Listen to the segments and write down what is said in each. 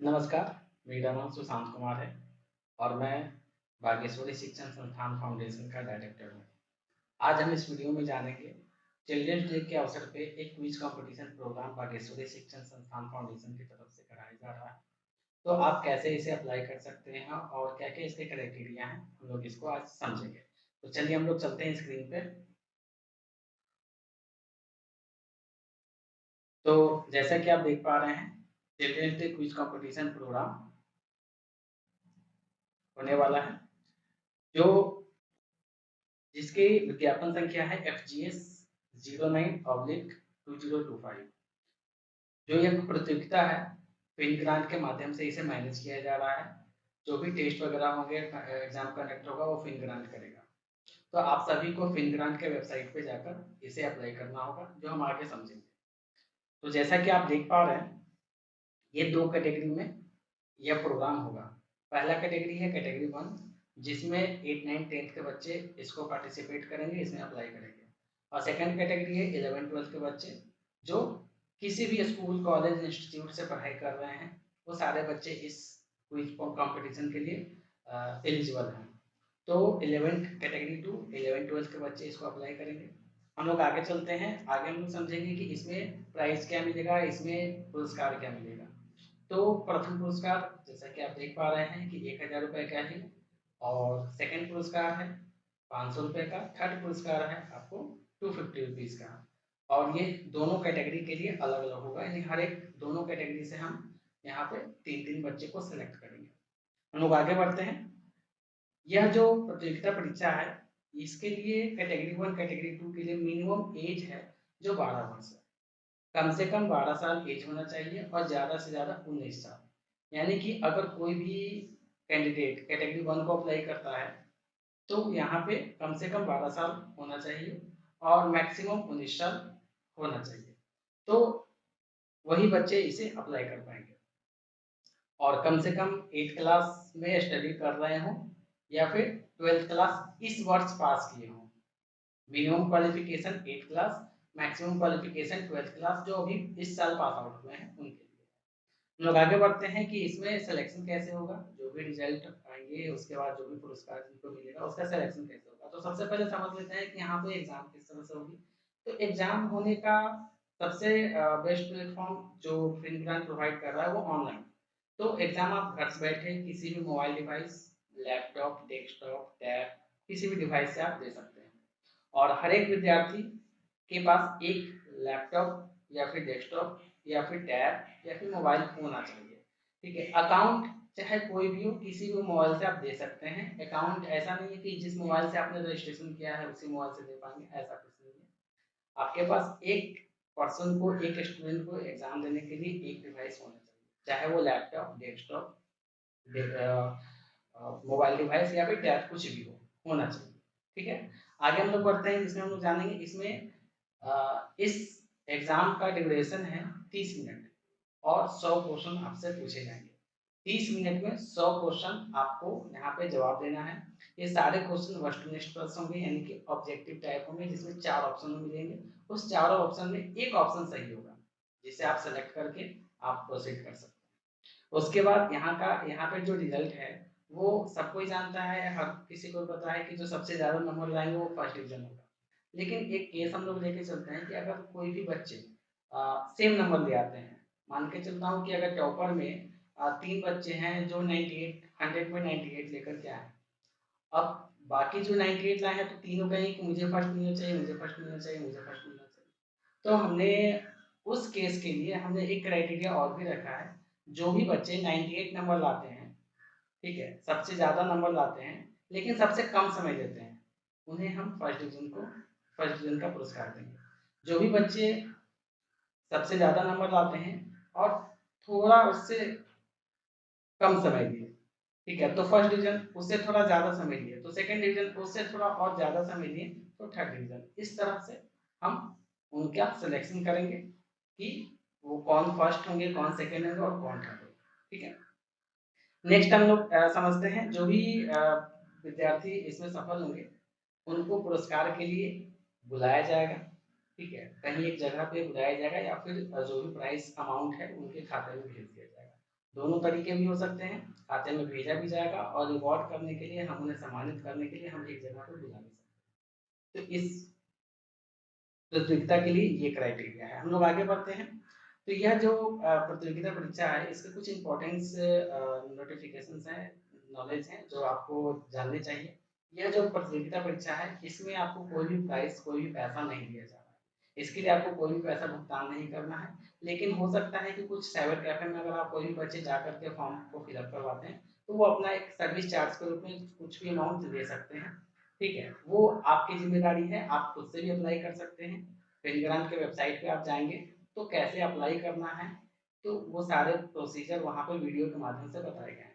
नमस्कार, मेरा नाम सुशांत कुमार है और मैं बागेश्वरी शिक्षण संस्थान फाउंडेशन का डायरेक्टर हूँ। आज हम इस वीडियो में जानेंगे चिल्ड्रंस डे के अवसर पे एक क्विज कंपटीशन प्रोग्राम बागेश्वरी शिक्षण संस्थान फाउंडेशन की तरफ से कराया जा रहा है। तो आप कैसे इसे अप्लाई कर सकते हैं और क्या-क्या इसके क्राइटेरिया हैं, हम लोग इसको आज समझेंगे। तो चलिए हम लोग चलते हैं स्क्रीन पे। तो जैसा कि आप देख पा रहे हैं, children's day quiz competition programme होने वाला है, जो जिसकी विज्ञापन संख्या है FGS 09/2025। जो ये प्रतियोगिता है, फिन ग्रांट के माध्यम से इसे मैनेज किया जा रहा है। जो भी टेस्ट वगैरह होंगे, एग्जाम कंडक्ट होगा, वो फिन ग्रांट करेगा। तो आप सभी को फिन ग्रांट के वेबसाइट पे जाकर इसे अप्लाई करना होगा, जो हम आगे समझेंगे। तो जैसा कि आप देख पा रहे हैं, ये 2 कैटेगरी में यह प्रोग्राम होगा। पहला कैटेगरी है कैटेगरी 1, जिसमें 8, 9, 10th के बच्चे इसको पार्टिसिपेट करेंगे, इसमें अप्लाई करेंगे। और सेकंड कैटेगरी है 11, 12th के बच्चे, जो किसी भी स्कूल, कॉलेज, इंस्टीट्यूट से पढ़ाई कर रहे हैं। वो सारे बच्चे इस क्विज कॉम्पिटिशन के लिए एलिजिबल हैं। तो 11th कैटेगरी टू 11, 12th के बच्चे इसको अप्लाई करेंगे। हम लोग आगे चलते हैं, आगे हम लोग समझेंगे कि इसमें प्राइस क्या मिलेगा, इसमें पुरस्कार क्या मिलेगा। तो प्रथम पुरस्कार जैसा कि आप देख पा रहे हैं कि 1000 रुपये का है, और सेकंड पुरस्कार है 500 रुपये का, थर्ड पुरस्कार है आपको 250 रुपीज़ का। और ये दोनों कैटेगरी के लिए अलग अलग होगा, यानी हर एक दोनों कैटेगरी से हम यहाँ पे 3-3 बच्चे को सेलेक्ट करेंगे। हम लोग आगे बढ़ते हैं। यह जो प्रतियोगिता परीक्षा है, इसके लिए कैटेगरी 1, कैटेगरी 2 के लिए मिनिमम एज है जो 12 वर्ष है। कम से कम 12 साल एज होना चाहिए और ज़्यादा से ज़्यादा 19 साल। यानी कि अगर कोई भी कैंडिडेट कैटेगरी 1 को अप्लाई करता है, तो यहाँ पे कम से कम 12 साल होना चाहिए और मैक्सिमम 19 साल होना चाहिए। तो वही बच्चे इसे अप्लाई कर पाएँगे। और कम से कम 8th क्लास में स्टडी कर रहे हों या फिर 12th क्लास इस वर्ष पास किए हों। Minimum qualification 8th class, maximum qualification 12th class, जो अभी इस साल पास आउट हुए हैं उनके लिए। हम लोग आगे बढ़ते हैं कि इसमें सिलेक्शन कैसे होगा। जो भी रिजल्ट आएँगे, उसके बाद जो भी पुरस्कार जिनको मिलेगा, उसका सिलेक्शन कैसे होगा। तो सबसे पहले समझ लेते हैं कि यहाँ पे एग्ज़ाम किस तरह से होगी। तो एग्ज़ाम होने का सबसे बेस्ट प्लेटफ़ॉर्म जो फिन ग्रांट प्रोवाइड कर रहा है, वो ऑनलाइन। तो एग्ज़ाम आप घर से बैठे किसी भी mobile device, laptop, desktop, tab, किसी भी डिवाइस से आप दे सकते हैं। और हर एक विद्यार्थी के पास एक लैपटॉप या फिर डेस्कटॉप या फिर टैब या फिर मोबाइल फ़ोन आना चाहिए। ठीक है? अकाउंट चाहे कोई भी हो, किसी भी मोबाइल से आप दे सकते हैं। अकाउंट ऐसा नहीं है कि जिस मोबाइल से आपने रजिस्ट्रेशन किया है, उसी मोबाइल से दे पाएँगे, ऐसा कुछ नहीं है। आपके पास एक पर्सन को, एक स्टूडेंट को एग्ज़ाम देने के लिए एक डिवाइस होना चाहिए। चाहे वो लैपटॉप, डेस्कटॉप, मोबाइल डिवाइस या फिर टैब, कुछ भी हो, होना चाहिए। ठीक है? आगे हम लोग बढ़ते हैं, जिसमें हम लोग जानेंगे इसमें इस एग्ज़ाम का ड्यूरेशन है 30 मिनट और 100 क्वेश्चन आपसे पूछे जाएँगे। 30 मिनट में 100 क्वेश्चन आपको यहाँ पे जवाब देना है। ये सारे क्वेश्चन वस्तुनिष्ठ प्रश्न होंगे, यानी कि ऑब्जेक्टिव टाइप होंगे, जिसमें 4 ऑप्शन मिलेंगे। उस चारों ऑप्शन में एक ऑप्शन सही होगा, जिसे आप सेलेक्ट करके आप प्रोसीड कर सकते हैं। उसके बाद यहाँ पे जो रिज़ल्ट है, वो सब कोई जानता है, हर किसी को पता है कि जो सबसे ज़्यादा नंबर लाएँगे वो फर्स्ट डिवीज़न होगा। लेकिन एक केस हम लोग लेके चलते हैं कि अगर कोई भी बच्चे सेम नंबर ले आते हैं, मान के चलता हूँ कि अगर टॉपर में 3 बच्चे हैं जो 98 100 में 98 लेकर के आए। अब बाकी जो 98 लाए हैं, तो तीनों कहें कि मुझे फर्स्ट मिलना चाहिए, मुझे फर्स्ट मिलना चाहिए, मुझे फर्स्ट मिलना चाहिए। तो हमने उस केस के लिए हमने एक क्राइटेरिया और भी रखा है। जो भी बच्चे 98 नंबर लाते हैं, ठीक है, सबसे ज़्यादा नंबर लाते हैं, लेकिन सबसे कम समय लेते हैं, उन्हें हम फर्स्ट डिवीज़न का पुरस्कार देंगे। जो भी बच्चे सबसे ज़्यादा नंबर लाते हैं और थोड़ा उससे कम समय लिए, ठीक है, तो फर्स्ट डिवीज़न, उससे थोड़ा ज़्यादा समय लिए तो सेकंड डिवीज़न, उससे थोड़ा और ज़्यादा समय लिए तो थर्ड डिवीज़न। इस तरह से हम उनका सिलेक्शन करेंगे कि वो कौन फर्स्ट होंगे, कौन सेकंड होंगे और कौन थर्ड होंगे, ठीक है। नेक्स्ट हम लोग समझते हैं, जो भी विद्यार्थी इसमें सफल होंगे, उनको पुरस्कार के लिए बुलाया जाएगा, ठीक है? कहीं एक जगह पे बुलाया जाएगा या फिर जो भी प्राइज़ अमाउंट है, उनके खाते में भेज दिया जाएगा। दोनों तरीके भी हो सकते हैं, खाते में भेजा भी जाएगा और रिवॉर्ड करने के लिए हम उन्हें सम्मानित करने के लिए हम एक जगह पे बुला भी सकते हैं। तो इस प्रतियोगिता के लिए ये क्राइटेरिया है। हम लोग आगे बढ़ते हैं। तो यह जो प्रतियोगिता परीक्षा है, इसके कुछ इम्पोर्टेंस नोटिफिकेशंस हैं, नॉलेज हैं जो आपको जानने चाहिए। यह जो प्रतियोगिता परीक्षा है, इसमें आपको कोई भी प्राइज़, कोई भी पैसा नहीं दिया जा रहा है। इसके लिए आपको कोई भी पैसा भुगतान नहीं करना है। लेकिन हो सकता है कि कुछ साइबर कैफ़े में अगर आप कोई भी बच्चे जा कर के फॉर्म को फिल अप करवाते हैं, तो वो अपना एक सर्विस चार्ज के रूप में कुछ भी अमाउंट दे सकते हैं। ठीक है, वो आपकी ज़िम्मेदारी है, आप खुद से भी अप्लाई कर सकते हैं। पेनग्राम के वेबसाइट पे आप जाएँगे, तो कैसे अप्लाई करना है, तो वो सारे प्रोसीजर वहाँ पे वीडियो के माध्यम से बताए गए हैं।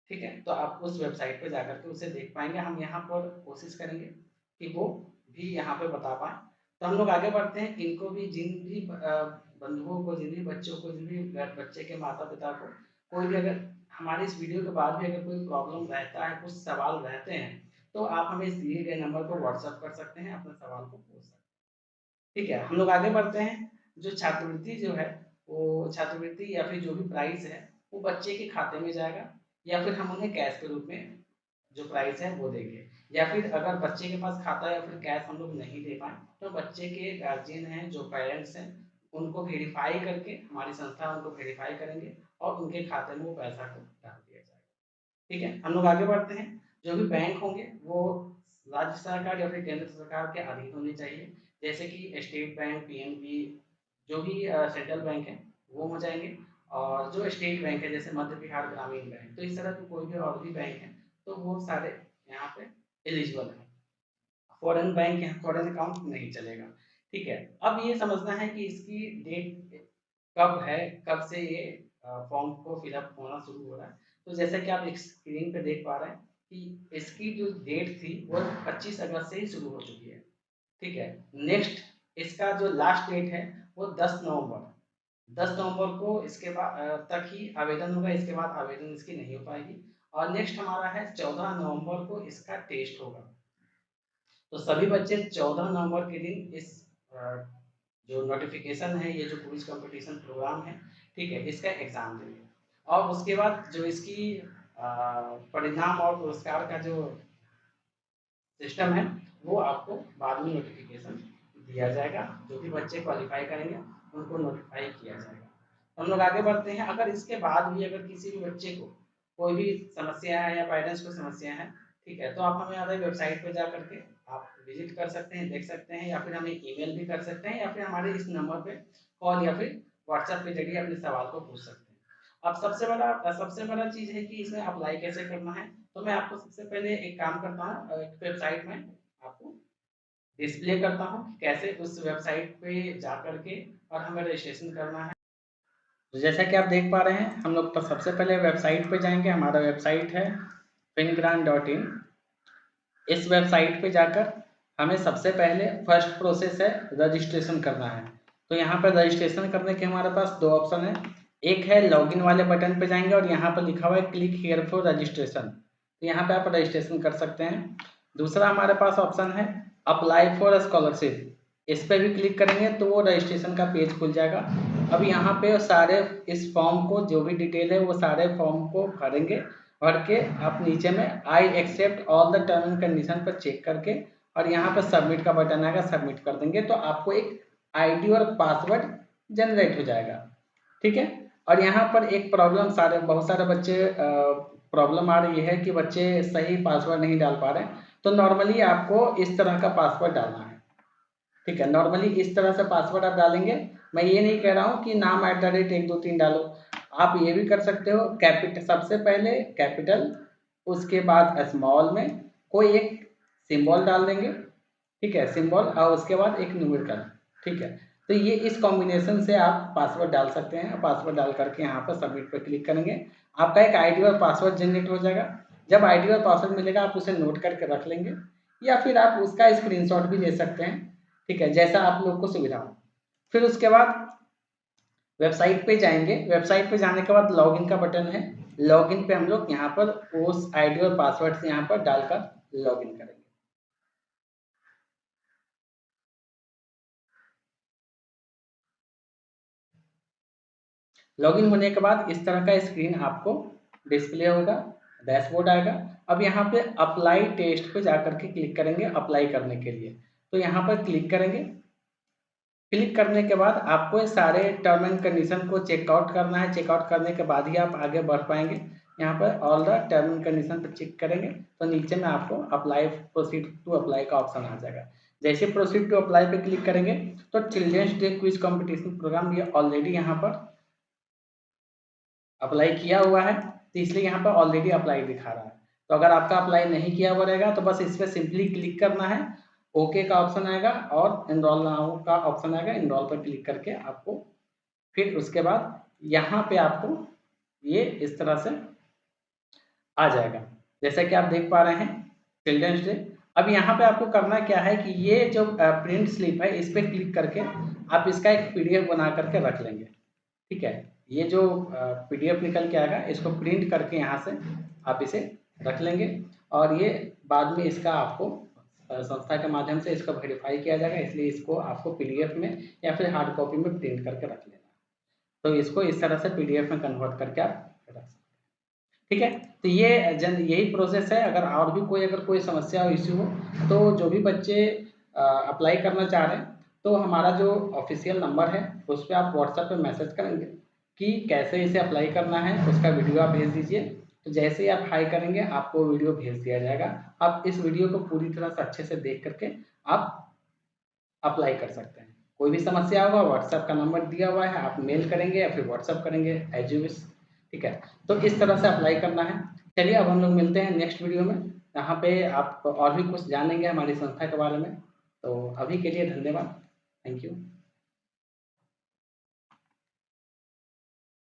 ठीक है? तो आप उस वेबसाइट पे जाकर के उसे देख पाएँगे। हम यहाँ पर कोशिश करेंगे कि वो भी यहाँ पे बता पाएँ। तो हम लोग आगे बढ़ते हैं। इनको भी जिन भी बंधुओं को, जिन भी बच्चों को, जिन भी बच्चे के माता-पिता को कोई भी अगर हमारे इस वीडियो के बाद भी अगर कोई प्रॉब्लम रहता है, कुछ सवाल रहते हैं, तो आप हमें इस दिए गए नंबर पर व्हाट्सएप कर सकते हैं, अपने सवाल को पूछ सकते हैं। ठीक है, हम लोग आगे बढ़ते हैं। जो छात्रवृत्ति जो है, वो छात्रवृत्ति या फिर जो भी प्राइज़ है, वो बच्चे के खाते में जाएगा या फिर हम उन्हें कैश के रूप में जो प्राइज़ है वो देंगे। या फिर अगर बच्चे के पास खाता या फिर कैश हम लोग नहीं दे पाएँ, तो बच्चे के गार्जियन हैं, जो पेरेंट्स हैं, उनको वेरीफ़ाई करके हमारी संस्था उनको वेरीफ़ाई करेंगे और उनके खाते में वो पैसा को डाल दिया जाएगा। ठीक है, हम लोग आगे बढ़ते हैं। जो भी बैंक होंगे वो राज्य सरकार या फिर केंद्र सरकार के अधीन होने चाहिए। जैसे कि स्टेट बैंक, पीएनबी, जो भी सेंट्रल बैंक है वो हो जाएँगे। और जो स्टेट बैंक है जैसे मध्य बिहार ग्रामीण बैंक, तो इस तरह के कोई भी और भी बैंक है, तो वो सारे यहाँ पे एलिजिबल हैं। फॉरेन बैंक या फॉरेन अकाउंट नहीं चलेगा। ठीक है, अब ये समझना है कि इसकी डेट कब है, कब से ये फॉर्म को फिलअप होना शुरू हो रहा है। तो जैसा कि आप एक स्क्रीन पे देख पा रहे हैं कि इसकी जो डेट थी वो 25 अगस्त से ही शुरू हो चुकी है। ठीक है, नेक्स्ट इसका जो लास्ट डेट है वो 10 नवंबर को इसके बाद तक ही आवेदन होगा। इसके बाद आवेदन इसकी नहीं हो पाएगी। और नेक्स्ट हमारा है 14 नवंबर को इसका टेस्ट होगा। तो सभी बच्चे 14 नवंबर के दिन इस जो नोटिफिकेशन है, ये जो क्विज कंपटीशन प्रोग्राम है, ठीक है, इसका एग्ज़ाम देंगे। और उसके बाद जो इसकी परिणाम और पुरस्कार का जो सिस्टम है, वो आपको बाद में नोटिफिकेशन दिया जाएगा। जो भी बच्चे क्वालिफाई करेंगे उनको नोटिफाई किया जाएगा। हम लोग आगे बढ़ते हैं। अगर इसके बाद भी अगर किसी भी बच्चे को कोई भी समस्या है या पेरेंट्स को समस्या है, ठीक है, तो आप हमें हमारे वेबसाइट पे जा करके आप विजिट कर सकते हैं, देख सकते हैं, या फिर हमें ईमेल भी कर सकते हैं, या फिर हमारे इस नंबर पे कॉल या फिर व्हाट्सएप के जरिए अपने सवाल को पूछ सकते हैं। अब सबसे बड़ा चीज़ है कि इसमें अप्लाई कैसे करना है। तो मैं आपको सबसे पहले एक काम करता हूँ, एक वेबसाइट में आपको डिस्प्ले करता हूँ कि कैसे उस वेबसाइट पे जा करके और हमें रजिस्ट्रेशन करना है। तो जैसा कि आप देख पा रहे हैं, हम लोग तो सबसे पहले वेबसाइट पे जाएंगे। हमारा वेबसाइट है fingrant.in। इस वेबसाइट पे जाकर हमें सबसे पहले फर्स्ट प्रोसेस है रजिस्ट्रेशन करना है। तो यहाँ पर रजिस्ट्रेशन करने के हमारे पास दो ऑप्शन है। एक है लॉगिन वाले बटन पे जाएंगे और यहाँ पर लिखा हुआ है क्लिक हियर फॉर रजिस्ट्रेशन, तो यहाँ पे आप रजिस्ट्रेशन कर सकते हैं। दूसरा हमारे पास ऑप्शन है अप्लाई फॉर स्कॉलरशिप। इस पर भी क्लिक करेंगे तो वो रजिस्ट्रेशन का पेज खुल जाएगा। अब यहाँ पे सारे इस फॉर्म को जो भी डिटेल है वो सारे फॉर्म को भरेंगे। भर के आप नीचे में I accept all the term and condition पर चेक करके और यहाँ पर सबमिट का बटन आएगा, सबमिट कर देंगे तो आपको एक आईडी और पासवर्ड जनरेट हो जाएगा। ठीक है, और यहाँ पर एक प्रॉब्लम बहुत सारे बच्चे प्रॉब्लम आ रही है कि बच्चे सही पासवर्ड नहीं डाल पा रहे हैं। तो नॉर्मली आपको इस तरह का पासवर्ड डालना है। ठीक है, नॉर्मली इस तरह से पासवर्ड आप डालेंगे। मैं ये नहीं कह रहा हूँ कि नाम @ 1 2 3 डालो। आप ये भी कर सकते हो कैपिटल, सबसे पहले कैपिटल, उसके बाद स्मॉल में कोई एक सिंबल डाल देंगे। ठीक है, सिंबल और उसके बाद एक न्यूमेरिकल। ठीक है, तो ये इस कॉम्बिनेशन से आप पासवर्ड डाल सकते हैं। पासवर्ड डाल करके यहाँ पर सबमिट पर क्लिक करेंगे, आपका एक आईडी और पासवर्ड जनरेट हो जाएगा। जब आईडी और पासवर्ड मिलेगा आप उसे नोट करके रख लेंगे या फिर आप उसका स्क्रीनशॉट भी ले सकते हैं। ठीक है, जैसा आप लोग को सुविधा हो। फिर उसके बाद वेबसाइट पे जाएंगे। वेबसाइट पे जाने के बाद लॉगिन का बटन है। लॉगिन पे हम लोग यहाँ पर उस आईडी और पासवर्ड से यहाँ पर डालकर लॉगिन करेंगे। लॉगिन होने के बाद इस तरह का स्क्रीन आपको डिस्प्ले होगा, डैशबोर्ड आएगा। अब यहाँ पे अप्लाई टेस्ट पे जाकर के क्लिक करेंगे अप्लाई करने के लिए। तो यहाँ पर क्लिक करेंगे। क्लिक करने के बाद आपको ये सारे टर्म एंड कंडीशन को चेकआउट करना है। चेकआउट करने के बाद ही आप आगे बढ़ पाएंगे। यहाँ पर all the term and condition पर चेक करेंगे तो नीचे में आपको अप्लाई प्रोसीड टू अप्लाई का ऑप्शन आ जाएगा। जैसे प्रोसीड टू अप्लाई पे क्लिक करेंगे तो children's day quiz competition programme ये ऑलरेडी यहाँ पर अप्लाई किया हुआ है, तो इसलिए यहाँ पर ऑलरेडी अप्लाई दिखा रहा है। तो अगर आपका अप्लाई नहीं किया हुआ रहेगा तो बस इस पर सिंपली क्लिक करना है, ओके का ऑप्शन आएगा और एनरोल नाउ का ऑप्शन आएगा। एनरोल पर क्लिक करके आपको फिर उसके बाद यहाँ पे आपको ये इस तरह से आ जाएगा, जैसा कि आप देख पा रहे हैं चिल्ड्रंस डे। अब यहाँ पे आपको करना क्या है कि ये जो प्रिंट स्लिप है इस पर क्लिक करके आप इसका एक पीडीएफ बना करके रख लेंगे। ठीक है, ये जो पीडीएफ निकल के आएगा इसको प्रिंट करके यहाँ से आप इसे रख लेंगे और ये बाद में इसका आपको संस्था के माध्यम से इसको वेरीफाई किया जाएगा, इसलिए इसको आपको पीडीएफ में या फिर हार्ड कॉपी में प्रिंट करके रख लेना। तो इसको इस तरह से पीडीएफ में कन्वर्ट करके आप रख सकते हैं। ठीक है, तो ये यही प्रोसेस है। अगर और भी अगर कोई समस्या हो, इश्यू हो, तो जो भी बच्चे अप्लाई करना चाह रहे हैं तो हमारा जो ऑफिशियल नंबर है उस पर आप व्हाट्सएप पे मैसेज करेंगे कि कैसे इसे अप्लाई करना है, उसका वीडियो आप भेज दीजिए। तो जैसे ही आप हाई करेंगे आपको वीडियो भेज दिया जाएगा। आप इस वीडियो को पूरी तरह से अच्छे से देख करके आप अप्लाई कर सकते हैं। कोई भी समस्या होगा व्हाट्सएप का नंबर दिया हुआ है, आप मेल करेंगे या फिर व्हाट्सएप करेंगे एज यू विश। ठीक है, तो इस तरह से अप्लाई करना है। चलिए अब हम लोग मिलते हैं नेक्स्ट वीडियो में, यहाँ पे आप और भी कुछ जानेंगे हमारी संस्था के बारे में। तो अभी के लिए धन्यवाद, थैंक यू।